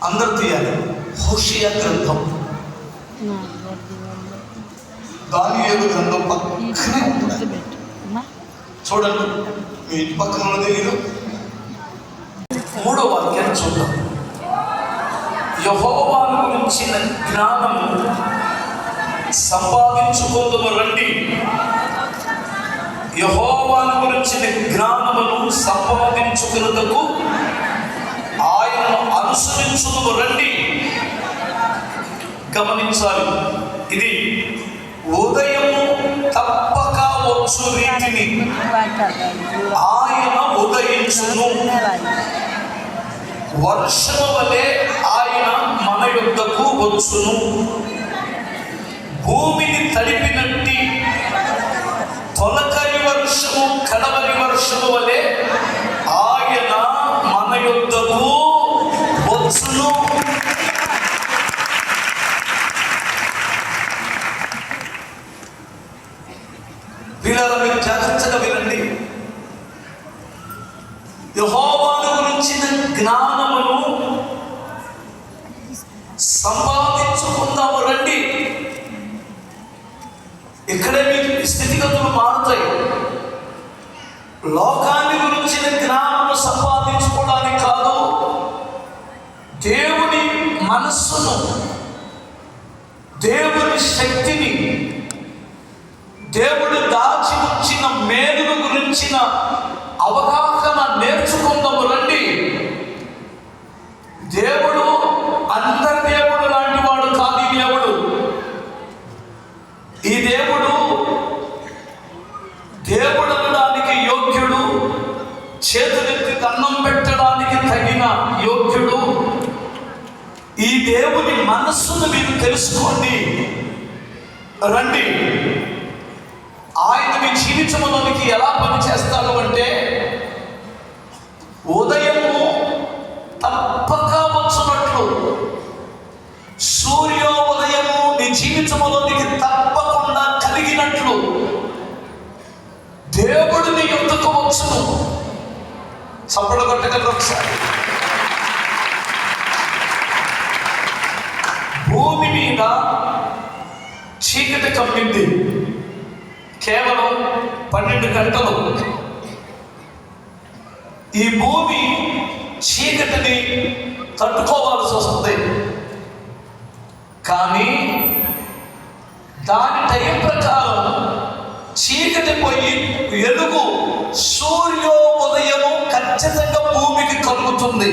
అందరు తీయాలి. హోషేయ గ్రంథం, దానియేలు గ్రంథం పక్కనే ఉంటుంది. చూడండి, మీ ఇంటి పక్కన ఉన్నది మీరు 3వ వాక్యాన్ని చూద్దాం. యెహోవాను గురించిన జ్ఞానము సంపాదించుకుందుము రండి. యెహోవాను గురించిన జ్ఞానమును సంపాదించుకున్నటకు ఆయనను అనుసరించుదుము రండి. గమనించాలి, ఇది ఉదయము తప్పక వచ్చు రీతిని ఆయన ఉదయించును. వర్షము వలె ఆయన మన యొద్దకు వచ్చును. భూమిని తడిపినట్టి తొలకరి వర్షము కడవరి వర్షము వలె ఆయన మన యొద్దకు వచ్చును. వీళ్ళ మీరు జాగ్రత్తగా వినండి. యెహోవాను గురించిన జ్ఞానమును సంపాదించుకుందాము రండి. ఇక్కడే మీకు స్థితిగతులు మారుతాయి. లోకాన్ని గురించిన జ్ఞానము సంపాదించుకోవడానికి కాదు, దేవుని మనస్సును, దేవుని శక్తిని, దేవుడు దాచి ఉంచిన మేలును గురించిన అవగాహన నేర్చుకుందాము రండి. దేవుడు అందరి దేవుడు లాంటి వాడు కాదు. ఈ దేవుడు దేవుడు అనడానికి యోగ్యుడు, చేతులెత్తి దండం పెట్టడానికి తగిన యోగ్యుడు. ఈ దేవుని మనస్సును మీరు తెలుసుకోండి రండి. ఆయన మీ జీవితంలోనికి ఎలా పనిచేస్తాడు అంటే, ఉదయము తప్పక వచ్చున్నట్లు, సూర్యోదయము నీ జీవితంలోనికి తప్పకుండా కలిగినట్లు దేవుడు నీ యొద్దకు వచ్చును. చప్పట్లు కొట్టగలరు ఒకసారి. భూమి మీద చీకటి కమ్మింది. కేవలం 12 గంటలు ఈ భూమి చీకటిని తట్టుకోవాల్సి వస్తుంది. కానీ దాని టైం ప్రకారం చీకటి పోయి వెలుగు, సూర్యోదయము ఖచ్చితంగా భూమికి కలుగుతుంది.